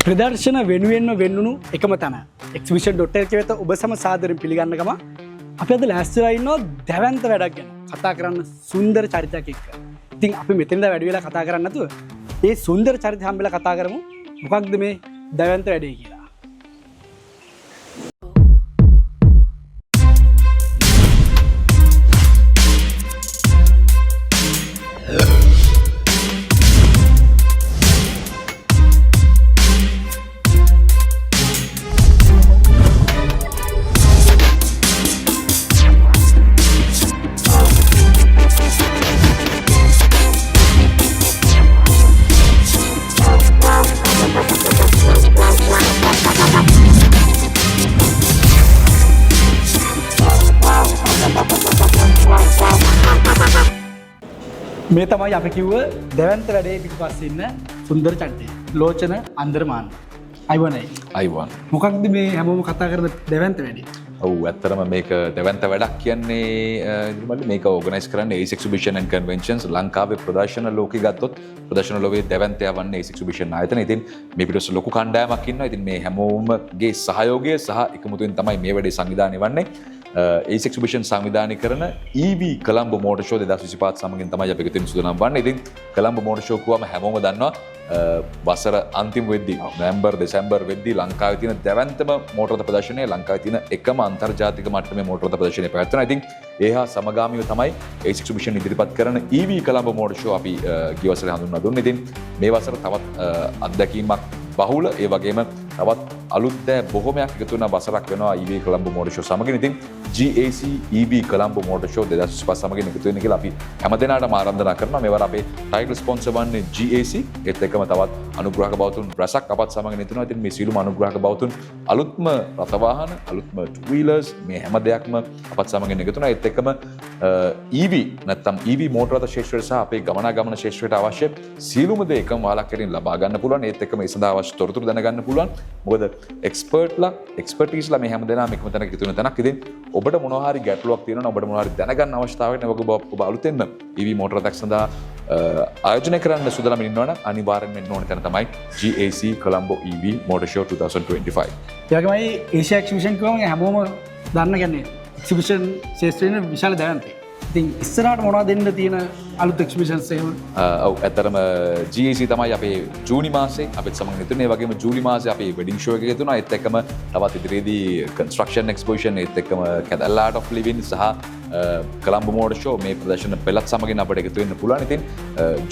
ප්‍රදර්ශන වෙනුවෙන්ම වෙන්නුණු එකම තැන exhibition.lk වෙත ඔබ සම සාදරයෙන් පිළිගන්නකම අපි අද ලෑස්තිලා ඉන්නවා දැවැන්ත වැඩක් ගැන කතා කරන්න සුන්දර චරිතයක් එක්ක. ඉතින් අපි මෙතනද වැඩි වෙලා කතා කරන්නේ නැතුව මේ සුන්දර චරිතය හම්බෙලා කතා කරමු. මොකක්ද මේ දැවැන්ත වැඩේ කියලා. මේ තමයි අපි කිව්ව දැවැන්ත වැඩේ පිටපස්සේ ඉන්න සුන්දර චරිතය. ලෝචන අන්දරමාන. අයිවනයි. අයිවන්. මොකක්ද මේ හැමෝම කතා කරන දැවැන්ත වැඩේ? ඔව් ඇත්තටම මේක දැවැන්ත වැඩක් කියන්නේ මේක ඕගනයිස් කරන්නේ ACE Exhibition and Conventions ලංකාවේ ප්‍රදර්ශන ලෝකෙ ගත්තොත් ප්‍රදර්ශන ලෝකයේ දැවැන්තය වන්නේ ACE Exhibition ආයතනය. ඉතින් මේ පිටුපස්සේ ලොකු කණ්ඩායමක් ඉන්නවා. ඉතින් මේ හැමෝමගේ සහයෝගය සහ එකමුතුවෙන් තමයි මේ වැඩේ සංවිධානය වන්නේ. ACE Exhibition සංවිධානය කරන EV කොළඹ මෝටර් ෂෝ 2025 සමගින් තමයි අපි එකතු වෙන්න සූදානම් වන්නේ. ඉතින් කොළඹ මෝටර් ෂෝ කියවම හැමෝම දන්නවා වසර අන්තිම වෙද්දී නොවැම්බර් දෙසැම්බර් වෙද්දී ලංකාවේ තියෙන දැවැන්තම මෝටර් රථ ප්‍රදර්ශනය ලංකාවේ තියෙන එකම අන්තර්ජාතික මට්ටමේ මෝටර් රථ ප්‍රදර්ශනය පැවැත්වෙනවා. ඉතින් ඒ හා සමගාමීව තමයි ACE Exhibition ඉදිරිපත් කරන EV කොළඹ මෝටර් ෂෝ අපි ගිය වසරේ හඳුන්වා දුන්නේ. ඉතින් මේ වසර තවත් අත්දැකීමක් බහුල ඒ වගේම තවත් අලුත් දෑ බොහොමයක් එකතු වෙන වසරක් වෙනවා EV කොළඹ මෝටර් ෂෝ සමගින්. ඉතින් GAC EV Colombo motor show 2025 සමගින් එකතු වෙන්න කියලා අපි හැමදෙනාටම ආරාධනා කරනවා. මේවර අපේ ටයිටල් ස්පොන්සර් වන්නේ GAC. ඒත් එක්කම තවත් අනුග්‍රහක බවතුන් රැසක් අපත් සමගින් ඉතුරුනවා. ඉතින් මේ සියලුම අනුග්‍රහක බවතුන් අලුත්ම රථ වාහන, අලුත්ම two wheelers මේ හැම දෙයක්ම අපත් සමගින් එකතු වෙනවා. ඒත් එක්කම EV නැත්නම් EV මෝටර් රථ ශේෂ්ත්‍රය සහ අපේ ගමනාගමන ශේෂ්ත්‍රයට අවශ්‍ය සියලුම දේ එකම වාලක් කෙරෙන් ලබා ගන්න පුළුවන්. ඒත් එක්කම ඒ සඳහා අවශ්‍ය තොරතුරු දැනගන්න පුළුවන්. මොකද එක්ස්පර්ටීස්ලා මේ හැමදෙනාම එකම තැනක එකතු වෙන තැනක්. ඉතින් ඔබට මොනවා හරි ගැටලුවක් තියෙනවා, ඔබට මොනවා හරි දැනගන්න අවශ්‍යතාවයක් නැවක ඔබ අලුතෙන්ම EV මෝටර් රථයක් සඳහා ආයෝජනය කරන්න සූදානම් වෙනවා නම් අනිවාර්යෙන් වෙන්න ඕන තැන තමයි GAC Colombo EV Motor Show 2025. ඒ වගේමයි Asia Exhibition කියවම හැමෝම දන්න කියන්නේ එක්සිබිෂන් ශේෂ්ත්‍රයේ විශාල දැවැන්තය. ඉතින් ඉස්සරහට මොනවද දෙන්න තියෙන අලුත් එක්සිබිෂන්ස් එහෙම? ඔව් ඇත්තටම GAC තමයි අපේ ජූනි මාසේ අපිත් සමග ඉතුරුනේ. ඒ වගේම ජූලි මාසේ අපේ වෙඩින් ෂෝ එක ගෙතුණා. ඒත් එක්කම තවත් ඉදිරියේදී කන්ස්ට්‍රක්ෂන් එක්ස්පොසිෂන් ඒත් එක්කම කැදල් ආර්ට් ඔෆ් ලිවින් සහ කොළඹ මෝටර් ෂෝ මේ ප්‍රදර්ශන පෙළත් සමගින් අපිට එකතු වෙන්න පුළුවන්. ඉතින්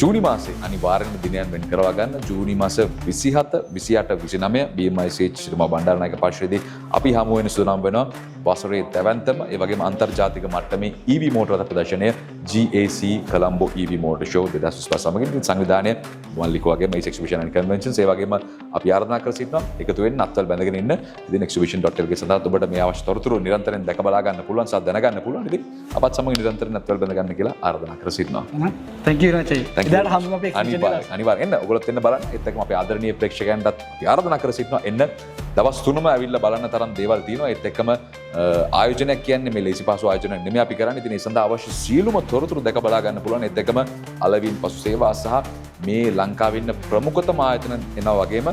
ජූනි මාසේ අනිවාර්යෙන්ම දිනයන් වෙන් කරවා ගන්න. ජූනි මාස 27, 28, 29 BMICH ශ්‍රීමා බණ්ඩාරනායක පාර්ශ්වයේදී අපි හමු වෙන සූදානම් වෙනවා. වසරේ දැවැන්තම ඒ වගේම අන්තර්ජාතික මට්ටමේ EV මෝටර් රථ ප්‍රදර්ශනය GAC Colombo EV motor show 2025 සමගින් සංවිධානය මල්ලික වගේම ACE Exhibition and Conventions ඒ වගේම අපි ආරාධනා කර සිටිනවා එකතු වෙන්න අත්වල බැඳගෙන ඉන්න. ඉතින් exhibition.lk සඳහා ඔබට මේ අවශ්‍ය තොරතුරු නිරන්තරයෙන් දැක බලා ගන්න පුළුවන් සහ දැනගන්න පුළුවන්. ඉතින් අපත් සමග නිරන්තරයෙන් අත්වල බැඳ ගන්න කියලා ආරාධනා කර සිටිනවා. thank you රචයි. ඉදාට හම්බුම අපේ අනිවාර්යෙන් එන්න. ඔයගොල්ලොත් එන්න බලන්න. ඒත් එක්කම අපේ ආදරණීය ප්‍රේක්ෂකයන්ටත් අපි ආරාධනා කර සිටිනවා එන්න. දවස් 3ම ඇවිල්ලා බලන්න තරම් දේවල් තියෙනවා. ඒත් එක්කම ආයෝජනයක් කියන්නේ මේ ලේසි පහසු ආයෝජනයක් නෙමෙයි අපි කරන්නේ. ඉතින් ඒ සඳහා අවශ්‍ය සියලුම තොරතුරු දැක බලා ගන්න පුළුවන්. ඒත් එක්කම අලවින් පසු සේවා සහ මේ ලංකාවේ ඉන්න ප්‍රමුඛතම ආයතන එනවා වගේම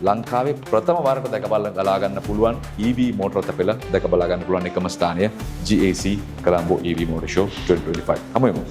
ලංකාවේ ප්‍රථම වරට දැක බලා ගන්න පුළුවන් EV මෝටර් රථ පෙළ දැක බලා ගන්න පුළුවන් එකම ස්ථානය GAC Colombo EV Motor Show 2025. හමු වෙමු.